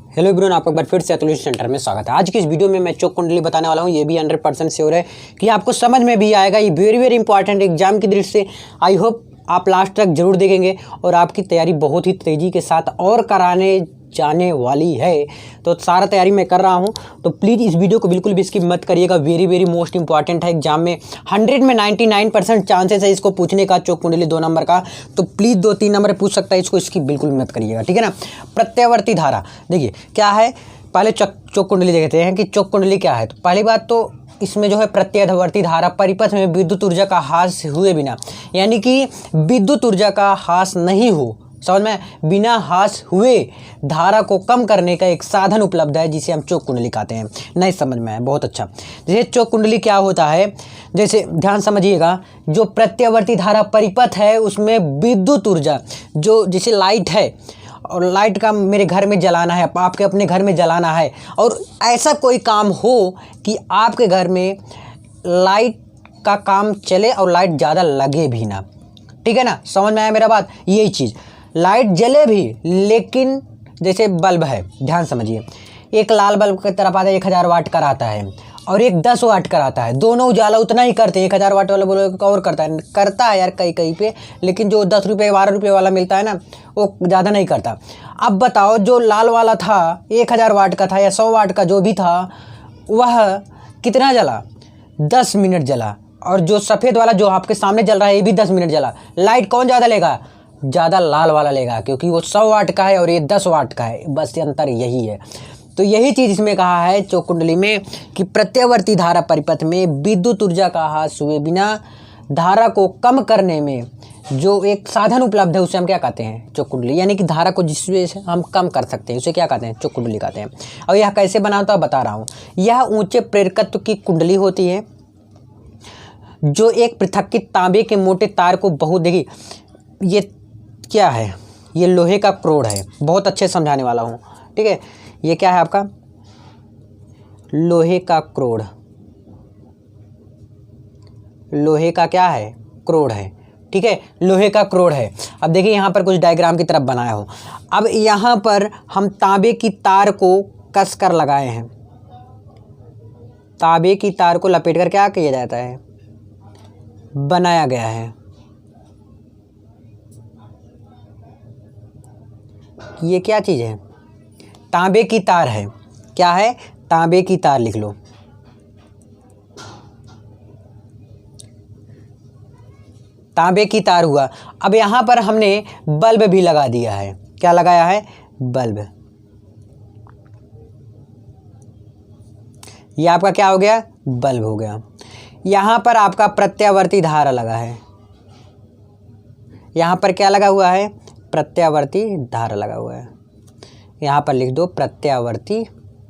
Hello everyone, आपका एक बार फिर से अतुलेश सेंटर में स्वागत है। आज की इस वीडियो में मैं चौक कुंडली बताने वाला हूँ। ये भी 100% श्योर है कि आपको समझ में भी आएगा। ये वेरी इंपॉर्टेंट एग्जाम की दृष्टि से आई होप आप लास्ट तक जरूर देखेंगे और आपकी तैयारी बहुत ही तेज़ी के साथ और कराने जाने वाली है। तो सारा तैयारी मैं कर रहा हूं, तो प्लीज़ इस वीडियो को बिल्कुल भी स्किप मत करिएगा। वेरी मोस्ट इंपॉर्टेंट है। एग्जाम में 100 में 99% चांसेस है इसको पूछने का। चौक कुंडली 2 नंबर का, तो प्लीज़ 2-3 नंबर पूछ सकता है, इसको स्किप बिल्कुल मत करिएगा, ठीक है ना। प्रत्यावर्ती धारा देखिए क्या है। पहले चौक कुंडली देखते हैं कि चौक कुंडली क्या है। तो पहली बात तो इसमें जो है प्रत्यावर्ती धारा परिपथ में विद्युत ऊर्जा का ह्रास हुए बिना, यानी कि विद्युत ऊर्जा का ह्रास नहीं हो, समझ में, बिना ह्रास हुए धारा को कम करने का एक साधन उपलब्ध है जिसे हम चौक कुंडली कहते हैं। नहीं समझ में आया, बहुत अच्छा। जैसे चौक कुंडली क्या होता है, जैसे ध्यान समझिएगा, जो प्रत्यावर्ती धारा परिपथ है उसमें विद्युत ऊर्जा, जो जैसे लाइट है और लाइट का मेरे घर में जलाना है, आपके अपने घर में जलाना है, और ऐसा कोई काम हो कि आपके घर में लाइट का काम चले और लाइट ज़्यादा लगे भी ना, ठीक है ना। समझ में आया मेरा बात। यही चीज़, लाइट जले भी लेकिन जैसे बल्ब है, ध्यान समझिए, एक लाल बल्ब की तरफ आता है 1000 वाट का आता है और एक 10 वाट का आता है। दोनों उजाला उतना ही करते हैं। 1000 वाट वाला बोलो और करता है यार कहीं पे, लेकिन जो 10 रुपये 12 रुपये वाला मिलता है ना, वो ज़्यादा नहीं करता। अब बताओ, जो लाल वाला था 1000 वाट का था या 100 वाट का जो भी था, वह कितना जला? 10 मिनट जला। और जो सफ़ेद वाला जो आपके सामने जल रहा है ये भी 10 मिनट जला। लाइट कौन ज़्यादा लेगा? ज़्यादा लाल वाला लेगा, क्योंकि वो 100 वाट का है और ये 10 वाट का है। बस ये अंतर यही है। तो यही चीज़ इसमें कहा है चौक कुंडली में कि प्रत्यावर्ती धारा परिपथ में विद्युत ऊर्जा का ह्रास हुए बिना धारा को कम करने में जो एक साधन उपलब्ध है उसे हम क्या कहते हैं? चौक कुंडली। यानी कि धारा को जिस वजह से हम कम कर सकते हैं उसे क्या कहते हैं? चौक कुंडली कहते हैं। और यह कैसे बना होता है बता रहा हूँ। यह ऊंचे प्रेरकत्व की कुंडली होती है जो एक पृथक्कृत तांबे के मोटे तार को बहुत, देखिए ये क्या है, ये लोहे का क्रोड है। बहुत अच्छे समझाने वाला हूँ, ठीक है। ये क्या है आपका? लोहे का क्रोड। लोहे का क्या है? क्रोड है, ठीक है। लोहे का क्रोड है। अब देखिए यहाँ पर कुछ डायग्राम की तरफ बनाया हो। अब यहाँ पर हम तांबे की तार को कस कर लगाए हैं। तांबे की तार को लपेट कर क्या किया जाता है? बनाया गया है। ये क्या चीज़ है? तांबे की तार है। क्या है? तांबे की तार लिख लो। तांबे की तार हुआ। अब यहाँ पर हमने बल्ब भी लगा दिया है। क्या लगाया है? बल्ब। ये आपका क्या हो गया? बल्ब हो गया। यहाँ पर आपका प्रत्यावर्ती धारा लगा है। यहाँ पर क्या लगा हुआ है? प्रत्यावर्ती धारा लगा हुआ है। यहाँ पर लिख दो प्रत्यावर्ती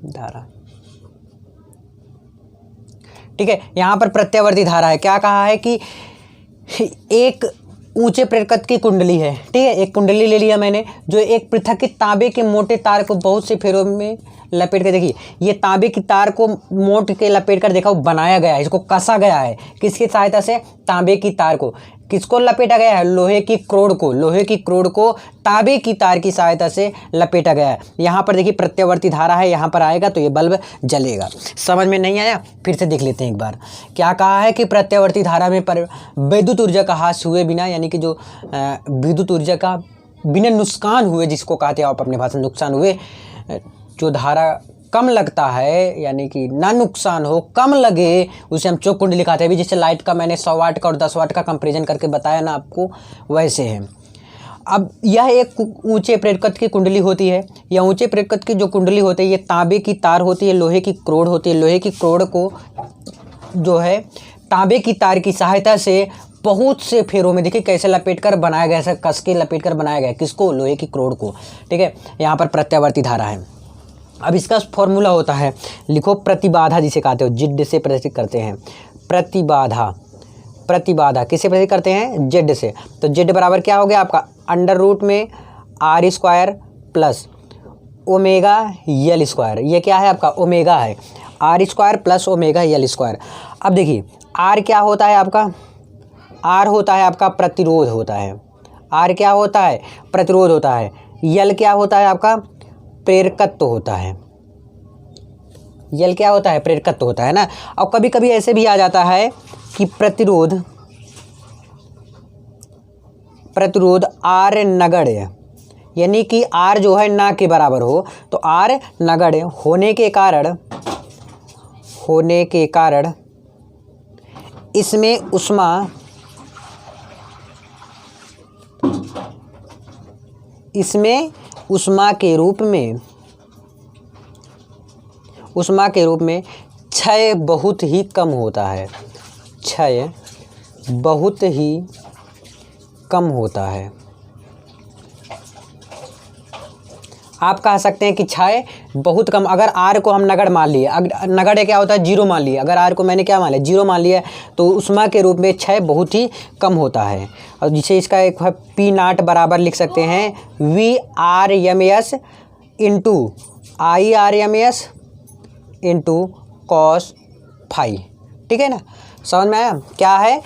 धारा, ठीक है। यहाँ पर प्रत्यावर्ती धारा है। क्या कहा है कि एक ऊंचे प्रेरकत्व की कुंडली है, ठीक है। एक कुंडली ले लिया मैंने जो एक पृथक्कृत तांबे के मोटे तार को बहुत से फेरों में लपेट कर, देखिए ये तांबे की तार को मोट के लपेट कर, देखा वो बनाया गया है, इसको कसा गया है। किसकी सहायता से? तांबे की तार को। किसको लपेटा गया है? लोहे की क्रोड को। लोहे की क्रोड को तांबे की तार की सहायता से लपेटा गया है। यहाँ पर देखिए प्रत्यावर्ती धारा है, यहाँ पर आएगा तो ये बल्ब जलेगा। समझ में नहीं आया? फिर से देख लेते हैं एक बार। क्या कहा है कि प्रत्यावर्ती धारा में पर विद्युत ऊर्जा का ह्रास हुए बिना, यानी कि जो विद्युत ऊर्जा का बिना नुकसान हुए, जिसको कहते हैं आप अपने भाषा में नुकसान हुए, जो धारा कम लगता है, यानी कि ना नुकसान हो, कम लगे, उसे हम चौक कुंडली कहते हैं। भी जैसे लाइट का मैंने 100 वाट का और 10 वाट का कंपैरिजन करके बताया ना आपको, वैसे है। अब यह एक ऊंचे प्रेरकत्व की कुंडली होती है। यह ऊंचे प्रेरकत्व की जो कुंडली होती है, ये तांबे की तार होती है, लोहे की क्रोड होती है। लोहे की क्रोड को जो है तांबे की तार की सहायता से बहुत से फेरों में, देखिए कैसे लपेट कर बनाया गया, ऐसा कस के लपेट कर बनाया गया। किसको? लोहे की क्रोड को, ठीक है। यहाँ पर प्रत्यावर्ती धारा है। अब इसका फॉर्मूला होता है, लिखो प्रतिबाधा, जिसे कहते हो जेड से प्रदर्शित करते हैं। प्रतिबाधा। प्रतिबाधा किससे प्रदर्शित करते हैं? जेड से। तो जेड बराबर क्या हो गया आपका? अंडर रूट में R square plus omega L square. ये क्या है आपका? ओमेगा है। R square plus omega L square. अब देखिए आर क्या होता है आपका? आर होता है आपका प्रतिरोध होता है। आर क्या होता है? प्रतिरोध होता है। यल क्या होता है आपका? प्रेरकत्व होता है। यल क्या होता है? प्रेरकत्व होता है ना। और कभी कभी ऐसे भी आ जाता है कि प्रतिरोध आर नगण्य, यानी कि आर जो है ना के बराबर हो, तो आर नगण्य होने के कारण इसमें उष्मा के रूप में क्षय बहुत ही कम होता है। क्षय बहुत ही कम होता है। आप कह सकते हैं कि क्षय बहुत कम, अगर आर को हम नगण्य मान लिए, नगण्य क्या होता है? जीरो मान लिए। अगर आर को मैंने क्या मान लिया? जीरो मान लिया, तो उष्मा के रूप में क्षय बहुत ही कम होता है। और जिसे इसका एक पी नाट बराबर लिख सकते हैं V R M S into I R M S into cos phi. ठीक है ना, समझ में आया? क्या है?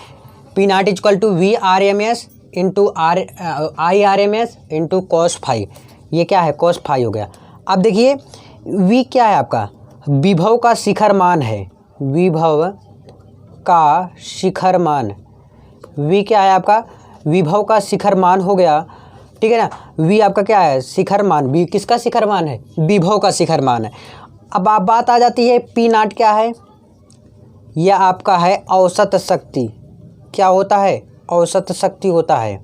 P naught equal to V R M S into I R M S into cos phi. ये क्या है? कॉस फाई हो गया। अब देखिए वी क्या है? आपका विभव का शिखर मान है। विभव का शिखर मान, वी क्या है? आपका विभव का शिखर मान हो गया। ठीक है ना, वी आपका क्या है? शिखर मान। वी किसका शिखर मान है? विभव का शिखर मान है। अब आप बात आ जाती है पी नाट क्या है? यह आपका है औसत शक्ति। क्या होता है? औसत शक्ति होता है।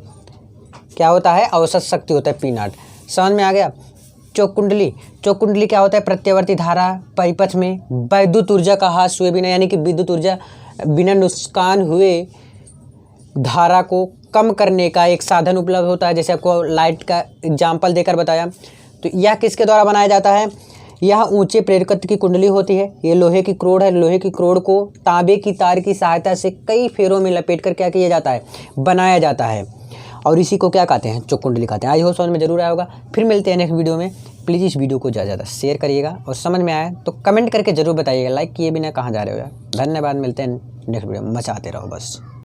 क्या होता है? औसत शक्ति होता है पी नाट। समझ में आ गया? चौक कुंडली क्या होता है? प्रत्यावर्ती धारा परिपथ में विद्युत ऊर्जा का ह्रास हुए बिना, यानी कि विद्युत ऊर्जा बिना नुकसान हुए धारा को कम करने का एक साधन उपलब्ध होता है। जैसे आपको लाइट का एग्जाम्पल देकर बताया। तो यह किसके द्वारा बनाया जाता है? यह ऊंचे प्रेरकत्व की कुंडली होती है। ये लोहे की क्रोड है। लोहे की क्रोड को तांबे की तार की सहायता से कई फेरों में लपेट कर क्या किया जाता है? बनाया जाता है। और इसी को क्या कहते हैं? चौक कुंडली कहते हैं। आई होप समझ में जरूर आया होगा। फिर मिलते हैं नेक्स्ट वीडियो में। प्लीज़ इस वीडियो को ज़्यादा शेयर करिएगा, और समझ में आए तो कमेंट करके जरूर बताइएगा। लाइक किए बिना कहाँ जा रहे हो यार। धन्यवाद। मिलते हैं नेक्स्ट वीडियो में। मचाते रहो बस।